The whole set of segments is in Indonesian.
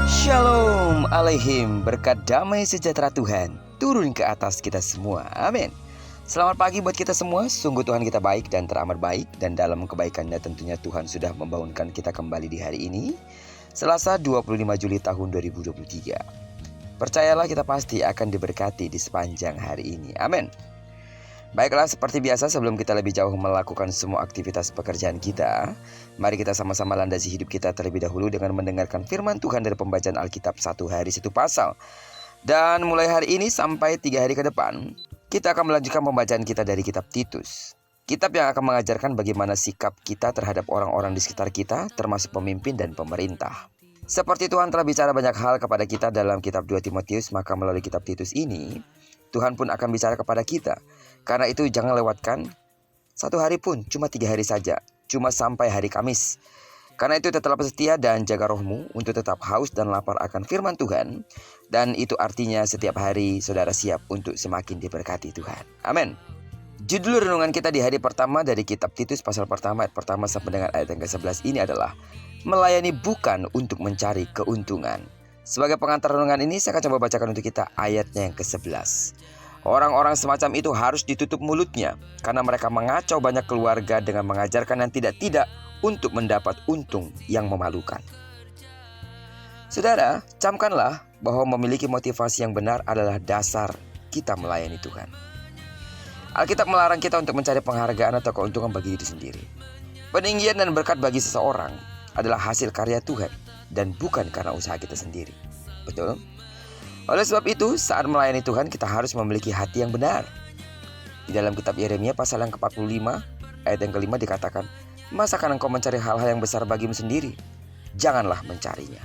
Shalom Aleihim, berkat damai sejahtera Tuhan turun ke atas kita semua. Amin. Selamat pagi buat kita semua. Sungguh Tuhan kita baik dan teramat baik. Dan dalam kebaikannya tentunya Tuhan sudah membangunkan kita kembali di hari ini, Selasa 25 Juli tahun 2023. Percayalah kita pasti akan diberkati di sepanjang hari ini. Amin. Baiklah, seperti biasa sebelum kita lebih jauh melakukan semua aktivitas pekerjaan kita, mari kita sama-sama landasi hidup kita terlebih dahulu dengan mendengarkan firman Tuhan dari pembacaan Alkitab satu hari satu pasal. Dan mulai hari ini sampai 3 hari ke depan, kita akan melanjutkan pembacaan kita dari kitab Titus. Kitab yang akan mengajarkan bagaimana sikap kita terhadap orang-orang di sekitar kita, termasuk pemimpin dan pemerintah. Seperti Tuhan telah bicara banyak hal kepada kita dalam kitab 2 Timotius, maka melalui kitab Titus ini, Tuhan pun akan bicara kepada kita. Karena itu jangan lewatkan satu hari pun, cuma 3 hari saja, cuma sampai hari Kamis. Karena itu tetaplah setia dan jaga rohmu untuk tetap haus dan lapar akan firman Tuhan. Dan itu artinya setiap hari saudara siap untuk semakin diberkati Tuhan. Amin. Judul renungan kita di hari pertama dari kitab Titus pasal pertama ayat pertama sampai dengan ayat yang ke-11 ini adalah melayani bukan untuk mencari keuntungan. Sebagai pengantar renungan ini saya akan coba bacakan untuk kita ayatnya yang ke-11. Orang-orang semacam itu harus ditutup mulutnya karena mereka mengacau banyak keluarga dengan mengajarkan yang tidak-tidak untuk mendapat untung yang memalukan. Saudara, camkanlah bahwa memiliki motivasi yang benar adalah dasar kita melayani Tuhan. Alkitab melarang kita untuk mencari penghargaan atau keuntungan bagi diri sendiri. Peninggian dan berkat bagi seseorang adalah hasil karya Tuhan dan bukan karena usaha kita sendiri. Betul? Oleh sebab itu, saat melayani Tuhan kita harus memiliki hati yang benar. Di dalam kitab Yeremia pasal yang ke-45 ayat yang ke-5 dikatakan, "Masakan engkau mencari hal-hal yang besar bagimu sendiri? Janganlah mencarinya."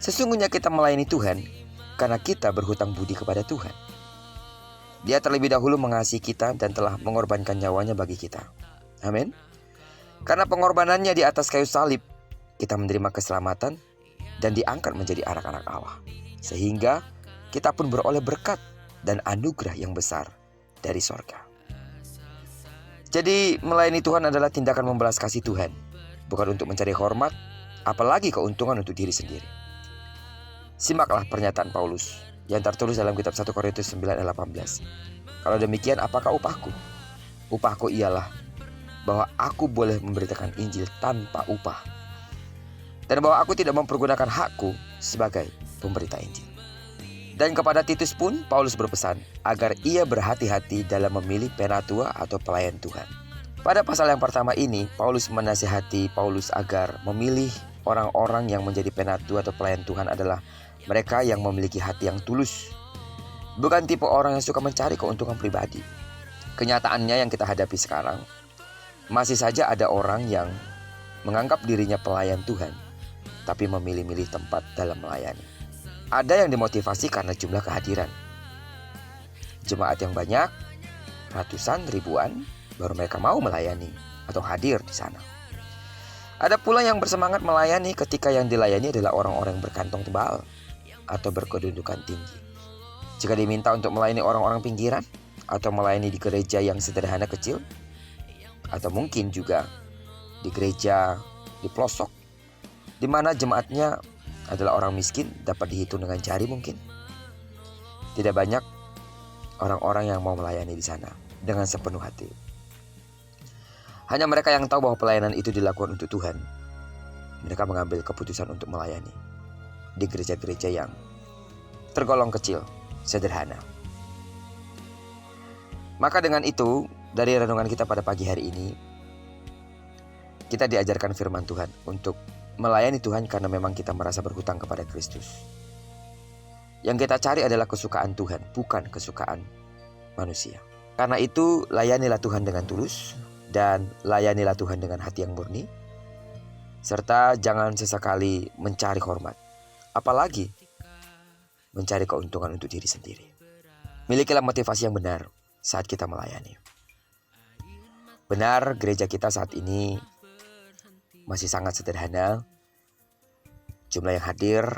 Sesungguhnya kita melayani Tuhan karena kita berhutang budi kepada Tuhan. Dia terlebih dahulu mengasihi kita dan telah mengorbankan nyawanya bagi kita. Amin. Karena pengorbanannya di atas kayu salib, kita menerima keselamatan dan diangkat menjadi anak-anak Allah. Sehingga kita pun beroleh berkat dan anugerah yang besar dari sorga. Jadi melayani Tuhan adalah tindakan membalas kasih Tuhan, bukan untuk mencari hormat, apalagi keuntungan untuk diri sendiri. Simaklah pernyataan Paulus yang tertulis dalam kitab 1 Korintus 9 ayat 18. Kalau demikian, apakah upahku? Upahku ialah bahwa aku boleh memberitakan Injil tanpa upah, dan bahwa aku tidak mempergunakan hakku sebagai pemberita Injil. Dan kepada Titus pun Paulus berpesan agar ia berhati-hati dalam memilih penatua atau pelayan Tuhan. Pada pasal yang pertama ini, Paulus menasihati Paulus agar memilih orang-orang yang menjadi penatua atau pelayan Tuhan adalah mereka yang memiliki hati yang tulus, bukan tipe orang yang suka mencari keuntungan pribadi. Kenyataannya yang kita hadapi sekarang, masih saja ada orang yang menganggap dirinya pelayan Tuhan, tapi memilih-milih tempat dalam melayani. Ada yang dimotivasi karena jumlah kehadiran. Jemaat yang banyak, ratusan, ribuan, baru mereka mau melayani atau hadir di sana. Ada pula yang bersemangat melayani ketika yang dilayani adalah orang-orang yang berkantong tebal atau berkedudukan tinggi. Jika diminta untuk melayani orang-orang pinggiran atau melayani di gereja yang sederhana kecil, atau mungkin juga di gereja di pelosok, di mana jemaatnya adalah orang miskin, dapat dihitung dengan jari mungkin. Tidak banyak orang-orang yang mau melayani di sana dengan sepenuh hati. Hanya mereka yang tahu bahwa pelayanan itu dilakukan untuk Tuhan. Mereka mengambil keputusan untuk melayani di gereja-gereja yang tergolong kecil, sederhana. Maka dengan itu, dari renungan kita pada pagi hari ini, kita diajarkan firman Tuhan untuk melayani Tuhan karena memang kita merasa berhutang kepada Kristus. Yang kita cari adalah kesukaan Tuhan, bukan kesukaan manusia. Karena itu layanilah Tuhan dengan tulus dan layanilah Tuhan dengan hati yang murni. Serta jangan sesekali mencari hormat, apalagi mencari keuntungan untuk diri sendiri. Milikilah motivasi yang benar saat kita melayani. Benar, gereja kita saat ini masih sangat sederhana. Jumlah yang hadir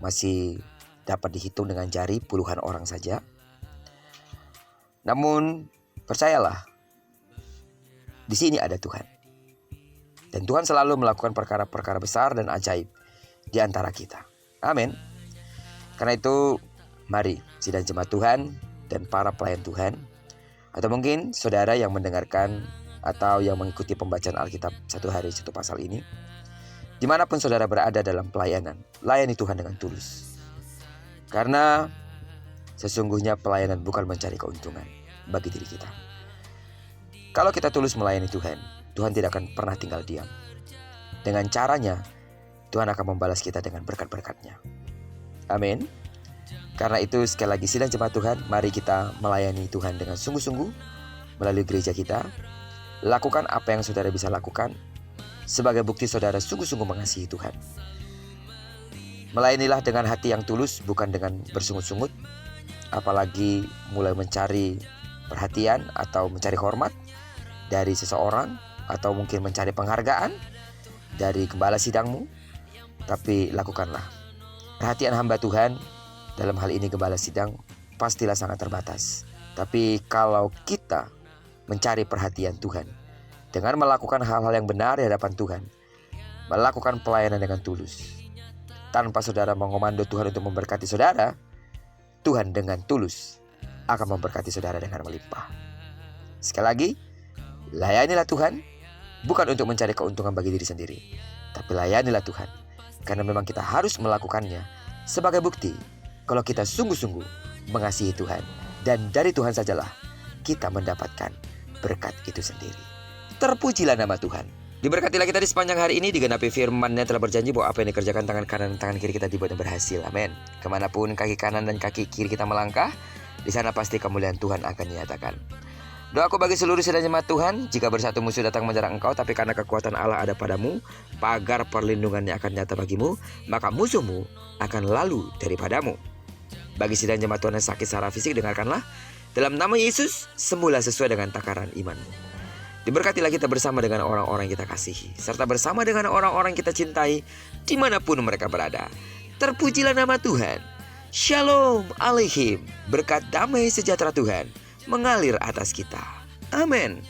masih dapat dihitung dengan jari, puluhan orang saja. Namun percayalah, di sini ada Tuhan. Dan Tuhan selalu melakukan perkara-perkara besar dan ajaib di antara kita. Amin. Karena itu, mari sidang jemaat Tuhan dan para pelayan Tuhan, atau mungkin saudara yang mendengarkan atau yang mengikuti pembacaan Alkitab satu hari satu pasal ini, dimanapun saudara berada dalam pelayanan, layani Tuhan dengan tulus. Karena sesungguhnya pelayanan bukan mencari keuntungan bagi diri kita. Kalau kita tulus melayani Tuhan, Tuhan tidak akan pernah tinggal diam. Dengan caranya, Tuhan akan membalas kita dengan berkat-berkat-Nya. Amin. Karena itu sekali lagi sidang jemaat Tuhan, mari kita melayani Tuhan dengan sungguh-sungguh melalui gereja kita. Lakukan apa yang saudara bisa lakukan sebagai bukti saudara sungguh-sungguh mengasihi Tuhan. Melayanilah dengan hati yang tulus, bukan dengan bersungut-sungut, apalagi mulai mencari perhatian atau mencari hormat dari seseorang, atau mungkin mencari penghargaan dari gembala sidangmu. Tapi lakukanlah. Perhatian hamba Tuhan, dalam hal ini gembala sidang, pastilah sangat terbatas. Tapi kalau kita mencari perhatian Tuhan dengan melakukan hal-hal yang benar di hadapan Tuhan, melakukan pelayanan dengan tulus, tanpa saudara mengomando Tuhan untuk memberkati saudara, Tuhan dengan tulus akan memberkati saudara dengan melimpah. Sekali lagi, layanilah Tuhan, bukan untuk mencari keuntungan bagi diri sendiri, tapi layanilah Tuhan, karena memang kita harus melakukannya sebagai bukti kalau kita sungguh-sungguh mengasihi Tuhan. Dan dari Tuhan sajalah kita mendapatkan berkat itu sendiri. Terpujilah nama Tuhan. Diberkatilah kita di sepanjang hari ini, digenapi firman-Nya telah berjanji bahwa apa yang dikerjakan tangan kanan dan tangan kiri kita dibuatnya berhasil. Amin. Kemanapun kaki kanan dan kaki kiri kita melangkah, di sana pasti kemuliaan Tuhan akan dinyatakan. Doaku bagi seluruh sidang jemaat Tuhan, jika bersatu musuh datang menyerang engkau, tapi karena kekuatan Allah ada padamu, pagar perlindungannya akan nyata bagimu, maka musuhmu akan lalu daripadamu. Bagi sidang jemaat Tuhan yang sakit secara fisik, dengarkanlah, dalam nama Yesus, sembuhlah sesuai dengan takaran imanmu. Diberkatilah kita bersama dengan orang-orang yang kita kasihi, serta bersama dengan orang-orang yang kita cintai, dimanapun mereka berada. Terpujilah nama Tuhan. Shalom Aleichem. Berkat damai sejahtera Tuhan mengalir atas kita. Amin.